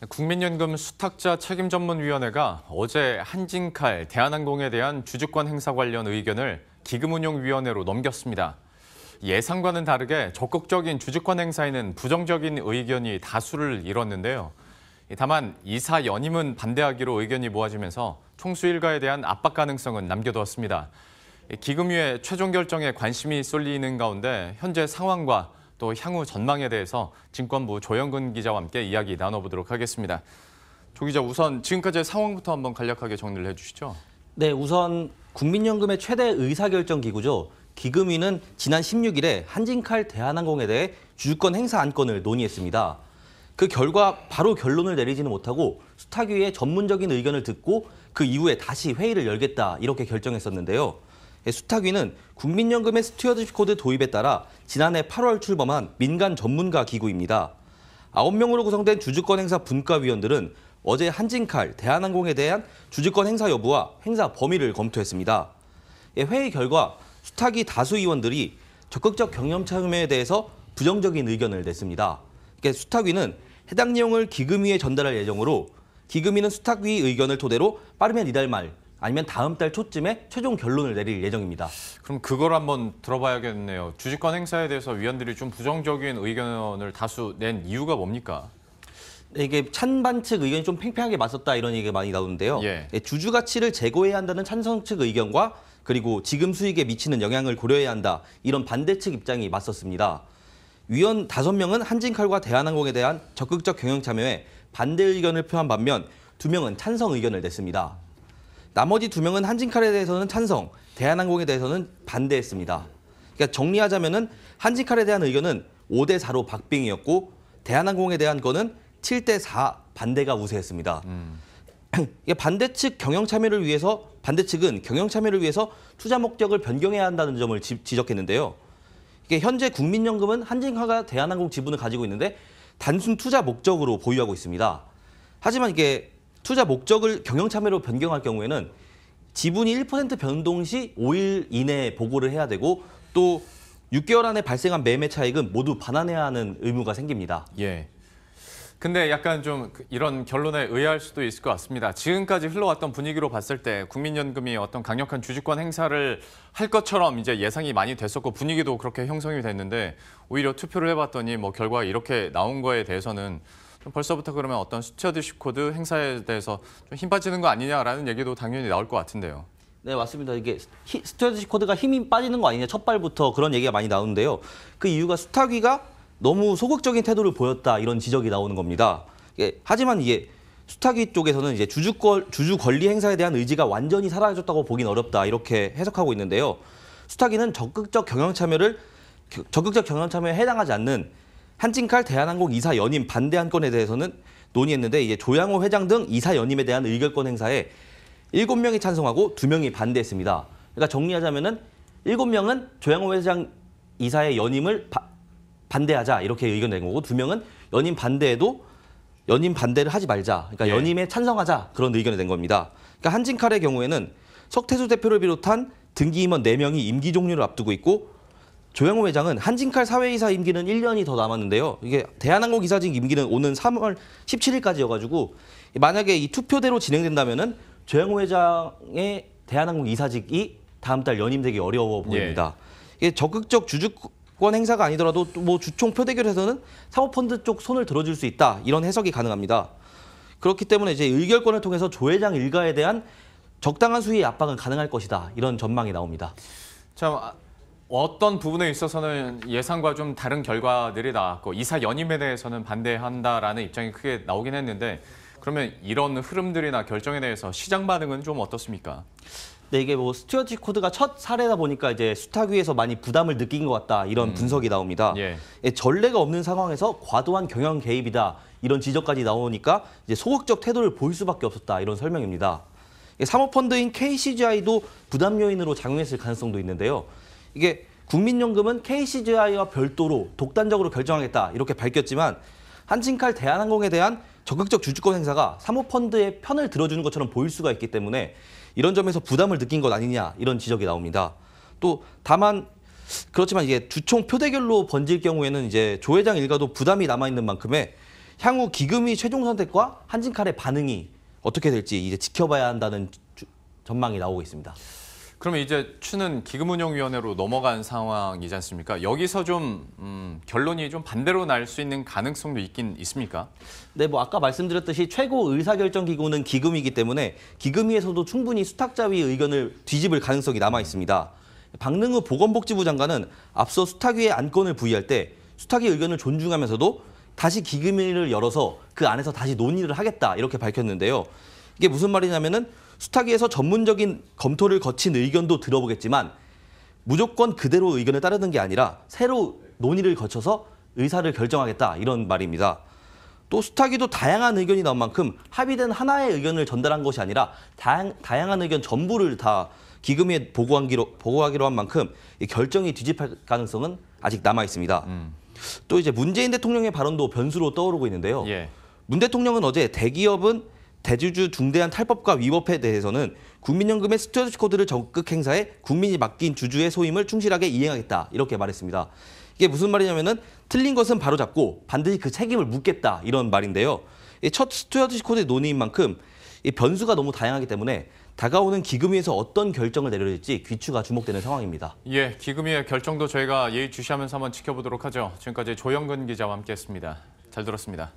국민연금 수탁자 책임전문위원회가 어제 한진칼, 대한항공에 대한 주주권 행사 관련 의견을 기금운용위원회로 넘겼습니다. 예상과는 다르게 적극적인 주주권 행사에는 부정적인 의견이 다수를 이뤘는데요. 다만 이사 연임은 반대하기로 의견이 모아지면서 총수 일가에 대한 압박 가능성은 남겨두었습니다. 기금위의 최종 결정에 관심이 쏠리는 가운데 현재 상황과 또 향후 전망에 대해서 증권부 조영근 기자와 함께 이야기 나눠보도록 하겠습니다. 조 기자, 우선 지금까지의 상황부터 한번 간략하게 정리를 해주시죠. 네, 우선 국민연금의 최대 의사결정 기구죠. 기금위는 지난 16일에 한진칼 대한항공에 대해 주주권 행사 안건을 논의했습니다. 그 결과 바로 결론을 내리지는 못하고 수탁위의 전문적인 의견을 듣고 그 이후에 다시 회의를 열겠다 이렇게 결정했었는데요. 수탁위는 국민연금의 스튜어드십 코드 도입에 따라 지난해 8월 출범한 민간 전문가 기구입니다. 9명으로 구성된 주주권 행사 분과위원들은 어제 한진칼, 대한항공에 대한 주주권 행사 여부와 행사 범위를 검토했습니다. 회의 결과 수탁위 다수 의원들이 적극적 경영 참여에 대해서 부정적인 의견을 냈습니다. 수탁위는 해당 내용을 기금위에 전달할 예정으로 기금위는 수탁위 의견을 토대로 빠르면 이달 말 아니면 다음 달 초쯤에 최종 결론을 내릴 예정입니다. 그럼 그걸 한번 들어봐야겠네요. 주주권 행사에 대해서 위원들이 좀 부정적인 의견을 다수 낸 이유가 뭡니까? 네, 이게 찬반 측 의견이 좀 팽팽하게 맞섰다 이런 얘기가 많이 나오는데요. 주주 가치를 제고해야 한다는 찬성 측 의견과 그리고 지금 수익에 미치는 영향을 고려해야 한다 이런 반대 측 입장이 맞섰습니다. 위원 5명은 한진칼과 대한항공에 대한 적극적 경영 참여에 반대 의견을 표한 반면 2명은 찬성 의견을 냈습니다. 나머지 2명은 한진칼에 대해서는 찬성, 대한항공에 대해서는 반대했습니다. 그러니까 정리하자면은 한진칼에 대한 의견은 5대 4로 박빙이었고 대한항공에 대한 거는 7대 4 반대가 우세했습니다. 반대 측은 경영 참여를 위해서 투자 목적을 변경해야 한다는 점을 지적했는데요. 이게 현재 국민연금은 한진칼과 대한항공 지분을 가지고 있는데 단순 투자 목적으로 보유하고 있습니다. 하지만 이게 투자 목적을 경영 참여로 변경할 경우에는 지분이 1% 변동 시 5일 이내에 보고를 해야 되고 또 6개월 안에 발생한 매매 차익은 모두 반환해야 하는 의무가 생깁니다. 근데 약간 좀 이런 결론에 의아할 수도 있을 것 같습니다. 지금까지 흘러왔던 분위기로 봤을 때 국민연금이 어떤 강력한 주주권 행사를 할 것처럼 이제 예상이 많이 됐었고 분위기도 그렇게 형성이 됐는데 오히려 투표를 해봤더니 뭐 결과가 이렇게 나온 거에 대해서는 좀 벌써부터 그러면 어떤 스튜어드십 코드 행사에 대해서 좀 힘 빠지는 거 아니냐라는 얘기도 당연히 나올 것 같은데요. 네, 맞습니다. 이게 스튜어드십 코드가 힘이 빠지는 거 아니냐 첫 발부터 그런 얘기가 많이 나오는데요. 그 이유가 수탁위가 너무 소극적인 태도를 보였다 이런 지적이 나오는 겁니다. 하지만 이게 수탁위 쪽에서는 이제 주주 권리 행사에 대한 의지가 완전히 사라졌다고 보긴 어렵다 이렇게 해석하고 있는데요. 수탁위는 적극적 경영 참여에 해당하지 않는 한진칼 대한항공 이사 연임 반대 한 건에 대해서는 논의했는데 이제 조양호 회장 등 이사 연임에 대한 의결권 행사에 7명이 찬성하고 2명이 반대했습니다. 그러니까 정리하자면은 7명은 조양호 회장 이사의 연임을 반대하자 이렇게 의견 낸 거고 2명은 연임 반대에도 연임 반대를 하지 말자. 그러니까 연임에 찬성하자 그런 의견을 낸 겁니다. 그러니까 한진칼의 경우에는 석태수 대표를 비롯한 등기 임원 4명이 임기 종료를 앞두고 있고 조양호 회장은 한진칼 사회이사 임기는 1년이 더 남았는데요. 이게 대한항공 이사직 임기는 오는 3월 17일까지여가지고 만약에 이 투표대로 진행된다면은 조양호 회장의 대한항공 이사직이 다음 달 연임되기 어려워 보입니다. 이게 적극적 주주권 행사가 아니더라도 뭐 주총 표대결에서는 사모펀드 쪽 손을 들어줄 수 있다 이런 해석이 가능합니다. 그렇기 때문에 이제 의결권을 통해서 조 회장 일가에 대한 적당한 수위의 압박은 가능할 것이다 이런 전망이 나옵니다. 참 어떤 부분에 있어서는 예상과 좀 다른 결과들이 나왔고 이사 연임에 대해서는 반대한다라는 입장이 크게 나오긴 했는데 그러면 이런 흐름들이나 결정에 대해서 시장 반응은 좀 어떻습니까? 네, 이게 뭐 스튜어드십 코드가 첫 사례다 보니까 이제 수탁위에서 많이 부담을 느낀 것 같다 이런 분석이 나옵니다. 전례가 없는 상황에서 과도한 경영 개입이다 이런 지적까지 나오니까 이제 소극적 태도를 보일 수밖에 없었다 이런 설명입니다. 사모펀드인 KCGI도 부담 요인으로 작용했을 가능성도 있는데요. 이게 국민연금은 KCGI와 별도로 독단적으로 결정하겠다 이렇게 밝혔지만 한진칼 대한항공에 대한 적극적 주주권 행사가 사모펀드의 편을 들어주는 것처럼 보일 수가 있기 때문에 이런 점에서 부담을 느낀 것 아니냐 이런 지적이 나옵니다. 또 다만 그렇지만 이게 주총 표대결로 번질 경우에는 이제 조 회장 일가도 부담이 남아 있는 만큼에 향후 기금위 최종 선택과 한진칼의 반응이 어떻게 될지 이제 지켜봐야 한다는 전망이 나오고 있습니다. 그러면 이제 추는 기금운용위원회로 넘어간 상황이지 않습니까? 여기서 좀 결론이 좀 반대로 날 수 있는 가능성도 있긴 있습니까? 네, 뭐 아까 말씀드렸듯이 최고 의사결정 기구는 기금이기 때문에 기금위에서도 충분히 수탁자위 의견을 뒤집을 가능성이 남아 있습니다. 박능우 보건복지부 장관은 앞서 수탁위에 안건을 부의할 때 수탁위 의견을 존중하면서도 다시 기금위를 열어서 그 안에서 다시 논의를 하겠다 이렇게 밝혔는데요. 이게 무슨 말이냐면은 수탁위에서 전문적인 검토를 거친 의견도 들어보겠지만 무조건 그대로 의견을 따르는 게 아니라 새로 논의를 거쳐서 의사를 결정하겠다 이런 말입니다. 또 수탁위도 다양한 의견이 나온 만큼 합의된 하나의 의견을 전달한 것이 아니라 다양한 의견 전부를 다 기금위에 보고하기로 한 만큼 이 결정이 뒤집힐 가능성은 아직 남아 있습니다. 또 이제 문재인 대통령의 발언도 변수로 떠오르고 있는데요. 예. 문 대통령은 어제 대기업은 대주주 중대한 탈법과 위법에 대해서는 국민연금의 스튜어디스 코드를 적극 행사해 국민이 맡긴 주주의 소임을 충실하게 이행하겠다 이렇게 말했습니다. 이게 무슨 말이냐면은 틀린 것은 바로잡고 반드시 그 책임을 묻겠다 이런 말인데요. 첫 스튜어디스 코드 논의인 만큼 이 변수가 너무 다양하기 때문에 다가오는 기금위에서 어떤 결정을 내려질지 귀추가 주목되는 상황입니다. 예, 기금위의 결정도 저희가 예의주시하면서 한번 지켜보도록 하죠. 지금까지 조영근 기자와 함께했습니다. 잘 들었습니다.